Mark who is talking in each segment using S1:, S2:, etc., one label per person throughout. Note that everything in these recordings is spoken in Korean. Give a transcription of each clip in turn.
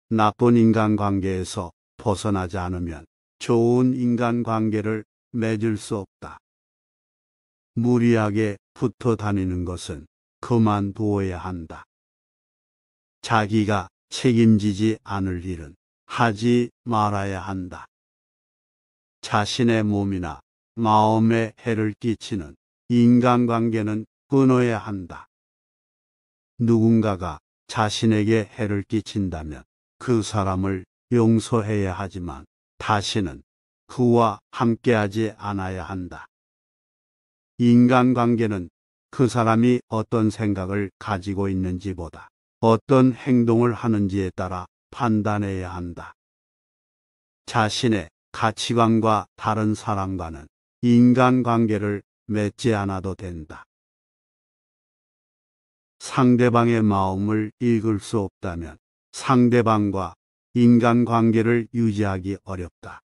S1: 나쁜 인간관계에서 벗어나지 않으면 좋은 인간관계를 맺을 수 없다. 무리하게 붙어 다니는 것은 그만두어야 한다. 자기가 책임지지 않을 일은 하지 말아야 한다. 자신의 몸이나 마음에 해를 끼치는 인간관계는 끊어야 한다. 누군가가 자신에게 해를 끼친다면 그 사람을 용서해야 하지만 다시는 그와 함께하지 않아야 한다. 인간관계는 그 사람이 어떤 생각을 가지고 있는지보다 어떤 행동을 하는지에 따라 판단해야 한다. 자신의 가치관과 다른 사람과는 인간관계를 맺지 않아도 된다. 상대방의 마음을 읽을 수 없다면 상대방과 인간관계를 유지하기 어렵다.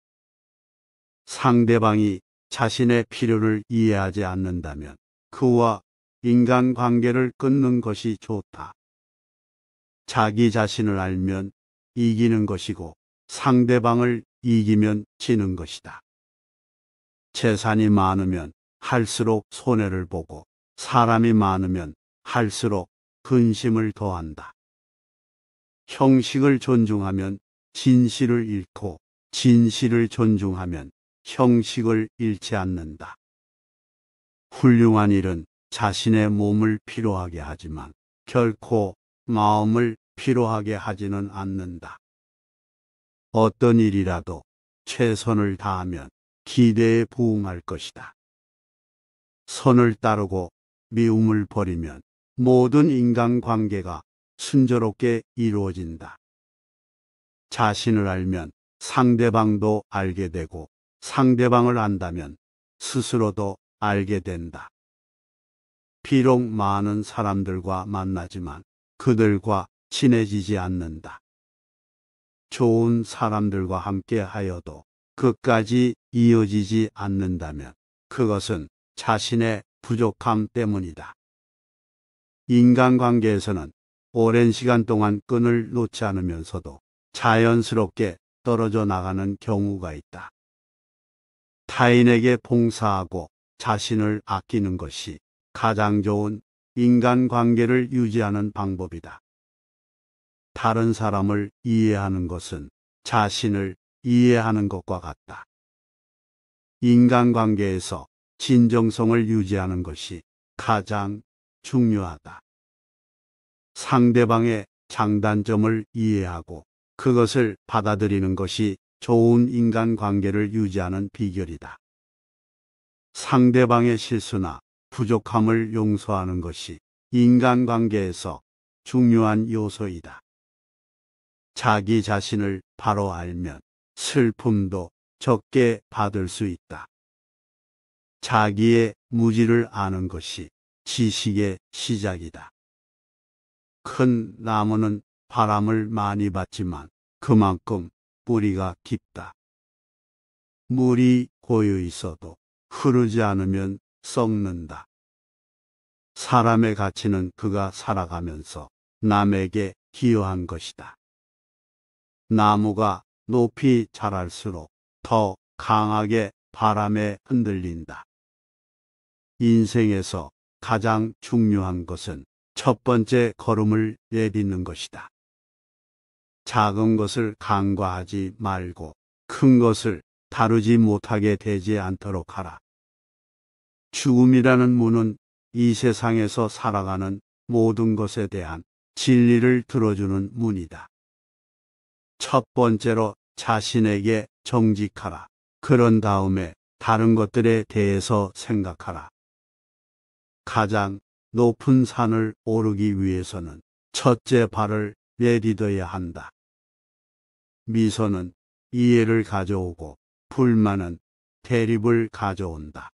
S1: 상대방이 자신의 필요를 이해하지 않는다면 그와 인간관계를 끊는 것이 좋다. 자기 자신을 알면 이기는 것이고 상대방을 이기면 지는 것이다. 재산이 많으면 할수록 손해를 보고 사람이 많으면 할수록 근심을 더한다. 형식을 존중하면 진실을 잃고 진실을 존중하면 형식을 잃지 않는다. 훌륭한 일은 자신의 몸을 피로하게 하지만 결코 마음을 피로하게 하지는 않는다. 어떤 일이라도 최선을 다하면 기대에 부응할 것이다. 선을 따르고 미움을 버리면 모든 인간관계가 순조롭게 이루어진다. 자신을 알면 상대방도 알게 되고 상대방을 안다면 스스로도 알게 된다. 비록 많은 사람들과 만나지만 그들과 친해지지 않는다. 좋은 사람들과 함께 하여도 끝까지 이어지지 않는다면 그것은 자신의 부족함 때문이다. 인간관계에서는 오랜 시간 동안 끈을 놓지 않으면서도 자연스럽게 떨어져 나가는 경우가 있다. 타인에게 봉사하고 자신을 아끼는 것이 가장 좋은 인간관계를 유지하는 방법이다. 다른 사람을 이해하는 것은 자신을 이해하는 것과 같다. 인간관계에서 진정성을 유지하는 것이 가장 중요하다. 상대방의 장단점을 이해하고 그것을 받아들이는 것이 좋은 인간관계를 유지하는 비결이다. 상대방의 실수나 부족함을 용서하는 것이 인간관계에서 중요한 요소이다. 자기 자신을 바로 알면 슬픔도 적게 받을 수 있다. 자기의 무지를 아는 것이 지식의 시작이다. 큰 나무는 바람을 많이 받지만 그만큼 뿌리가 깊다. 물이 고여 있어도 흐르지 않으면 썩는다. 사람의 가치는 그가 살아가면서 남에게 기여한 것이다. 나무가 높이 자랄수록 더 강하게 바람에 흔들린다. 인생에서 가장 중요한 것은 첫 번째 걸음을 내딛는 것이다. 작은 것을 간과하지 말고 큰 것을 다루지 못하게 되지 않도록 하라. 죽음이라는 문은 이 세상에서 살아가는 모든 것에 대한 진리를 들어주는 문이다. 첫 번째로 자신에게 정직하라. 그런 다음에 다른 것들에 대해서 생각하라. 가장 높은 산을 오르기 위해서는 첫째 발을 내딛어야 한다. 미소는 이해를 가져오고 불만은 대립을 가져온다.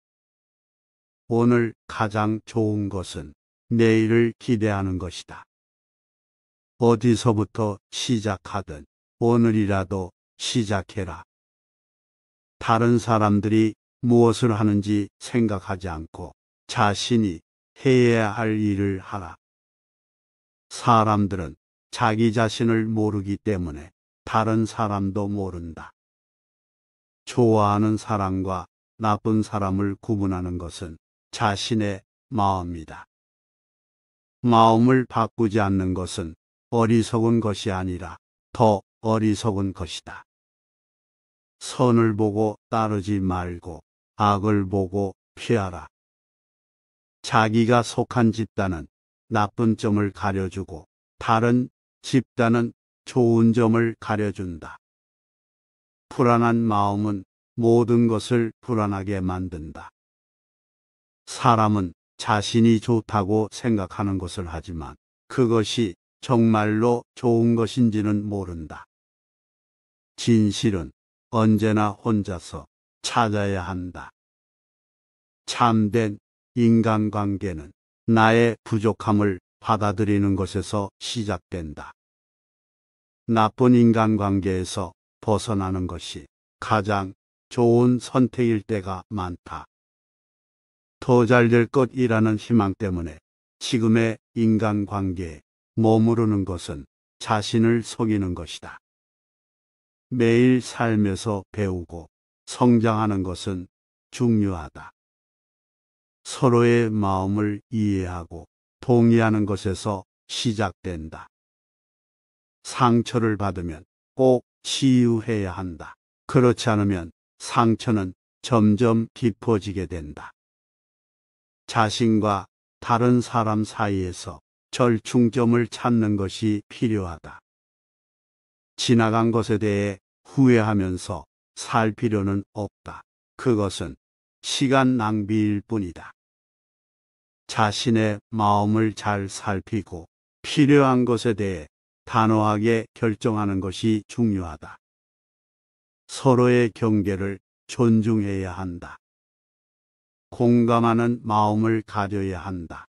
S1: 오늘 가장 좋은 것은 내일을 기대하는 것이다. 어디서부터 시작하든 오늘이라도 시작해라. 다른 사람들이 무엇을 하는지 생각하지 않고 자신이 해야 할 일을 하라. 사람들은 자기 자신을 모르기 때문에 다른 사람도 모른다. 좋아하는 사람과 나쁜 사람을 구분하는 것은 자신의 마음이다. 마음을 바꾸지 않는 것은 어리석은 것이 아니라 더 어리석은 것이다. 선을 보고 따르지 말고 악을 보고 피하라. 자기가 속한 집단은 나쁜 점을 가려주고 다른 집단은 좋은 점을 가려준다. 불안한 마음은 모든 것을 불안하게 만든다. 사람은 자신이 좋다고 생각하는 것을 하지만 그것이 정말로 좋은 것인지는 모른다. 진실은 언제나 혼자서 찾아야 한다. 참된 인간관계는 나의 부족함을 받아들이는 것에서 시작된다. 나쁜 인간관계에서 벗어나는 것이 가장 좋은 선택일 때가 많다. 더 잘 될 것이라는 희망 때문에 지금의 인간관계에 머무르는 것은 자신을 속이는 것이다. 매일 삶에서 배우고 성장하는 것은 중요하다. 서로의 마음을 이해하고 동의하는 것에서 시작된다. 상처를 받으면 꼭 치유해야 한다. 그렇지 않으면 상처는 점점 깊어지게 된다. 자신과 다른 사람 사이에서 절충점을 찾는 것이 필요하다. 지나간 것에 대해 후회하면서 살 필요는 없다. 그것은 시간 낭비일 뿐이다. 자신의 마음을 잘 살피고 필요한 것에 대해 단호하게 결정하는 것이 중요하다. 서로의 경계를 존중해야 한다. 공감하는 마음을 가져야 한다.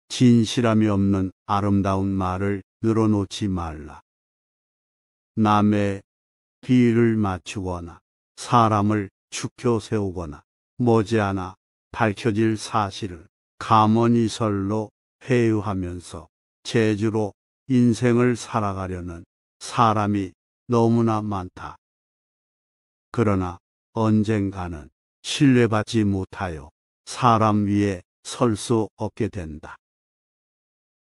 S1: 진실함이 없는 아름다운 말을 늘어놓지 말라. 남의 비위를 맞추거나 사람을 추켜 세우거나 머지않아 밝혀질 사실을 가문이설로 회유하면서 재주로 인생을 살아가려는 사람이 너무나 많다. 그러나 언젠가는 신뢰받지 못하여 사람 위에 설 수 없게 된다.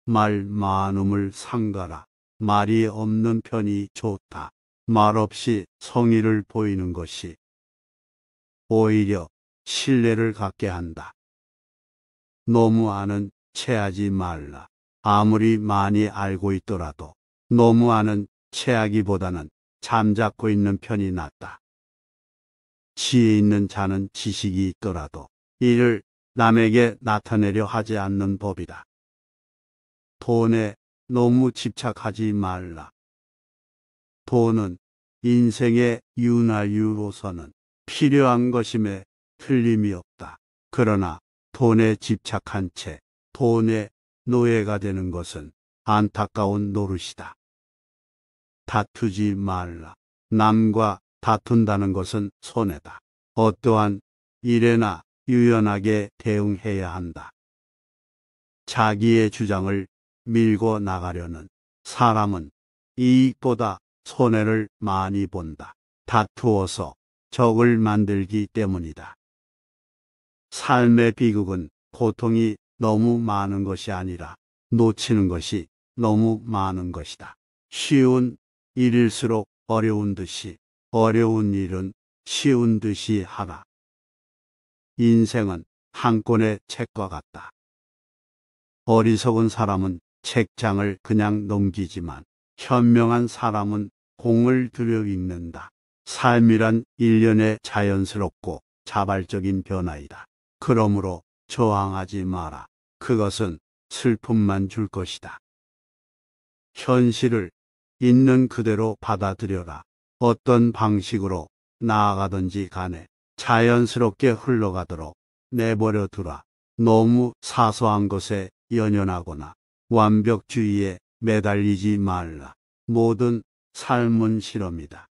S1: 말 많음을 삼가라. 말이 없는 편이 좋다. 말없이 성의를 보이는 것이 오히려 신뢰를 갖게 한다. 너무 아는 체하지 말라. 아무리 많이 알고 있더라도 너무 아는 체하기보다는 잠자코 있는 편이 낫다. 지혜 있는 자는 지식이 있더라도 이를 남에게 나타내려 하지 않는 법이다. 돈에 너무 집착하지 말라. 돈은 인생의 윤활유로서는 필요한 것임에 틀림이 없다. 그러나 돈에 집착한 채 돈의 노예가 되는 것은 안타까운 노릇이다. 다투지 말라. 남과 다툰다는 것은 손해다. 어떠한 일에나 유연하게 대응해야 한다. 자기의 주장을 밀고 나가려는 사람은 이익보다 손해를 많이 본다. 다투어서 적을 만들기 때문이다. 삶의 비극은 고통이 너무 많은 것이 아니라 놓치는 것이 너무 많은 것이다. 쉬운 일일수록 어려운 듯이 어려운 일은 쉬운 듯이 하라. 인생은 한 권의 책과 같다. 어리석은 사람은 책장을 그냥 넘기지만 현명한 사람은 공을 들여 읽는다. 삶이란 일련의 자연스럽고 자발적인 변화이다. 그러므로 저항하지 마라. 그것은 슬픔만 줄 것이다. 현실을 있는 그대로 받아들여라. 어떤 방식으로 나아가든지 간에 자연스럽게 흘러가도록 내버려 두라. 너무 사소한 것에 연연하거나 완벽주의에 매달리지 말라. 모든 삶은 실험이다.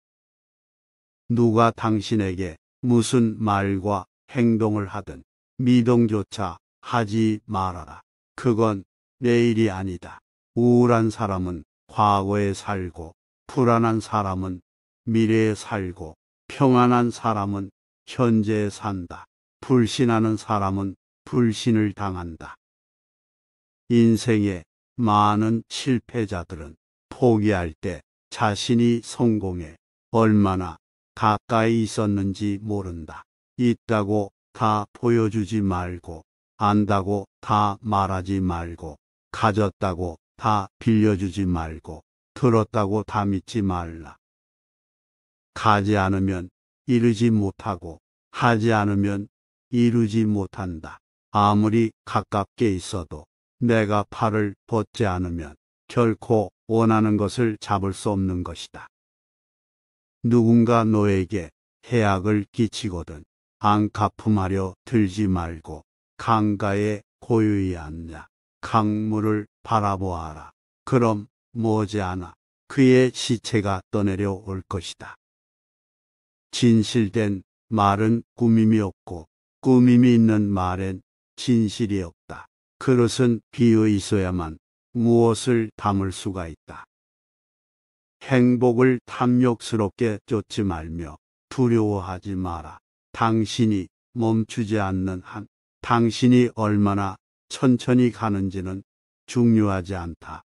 S1: 누가 당신에게 무슨 말과 행동을 하든 미동조차 하지 말아라. 그건 내 일이 아니다. 우울한 사람은 과거에 살고, 불안한 사람은 미래에 살고, 평안한 사람은 현재에 산다. 불신하는 사람은 불신을 당한다. 인생의 많은 실패자들은 포기할 때 자신이 성공에 얼마나 가까이 있었는지 모른다. 있다고 다 보여주지 말고, 안다고 다 말하지 말고, 가졌다고 다 빌려주지 말고, 들었다고 다 믿지 말라. 가지 않으면 이루지 못하고, 하지 않으면 이루지 못한다. 아무리 가깝게 있어도 내가 팔을 뻗지 않으면 결코 원하는 것을 잡을 수 없는 것이다. 누군가 너에게 해악을 끼치거든 안갚음하려 들지 말고 강가에 고요히 앉아 강물을 바라보아라. 그럼 머지않아 그의 시체가 떠내려 올 것이다. 진실된 말은 꾸밈이 없고 꾸밈이 있는 말엔 진실이 없다. 그릇은 비어 있어야만 무엇을 담을 수가 있다. 행복을 탐욕스럽게 쫓지 말며 두려워하지 마라. 당신이 멈추지 않는 한 당신이 얼마나 천천히 가는지는 중요하지 않다.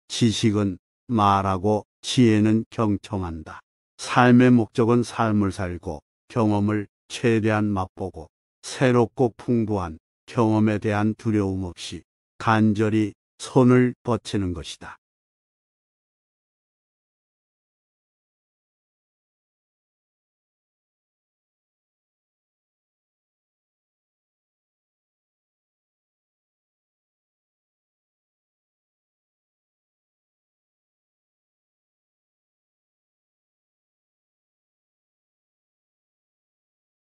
S1: 지식은 말하고 지혜는 경청한다. 삶의 목적은 삶을 살고 경험을 최대한 맛보고 새롭고 풍부한 경험에 대한 두려움 없이 간절히 손을 뻗치는 것이다.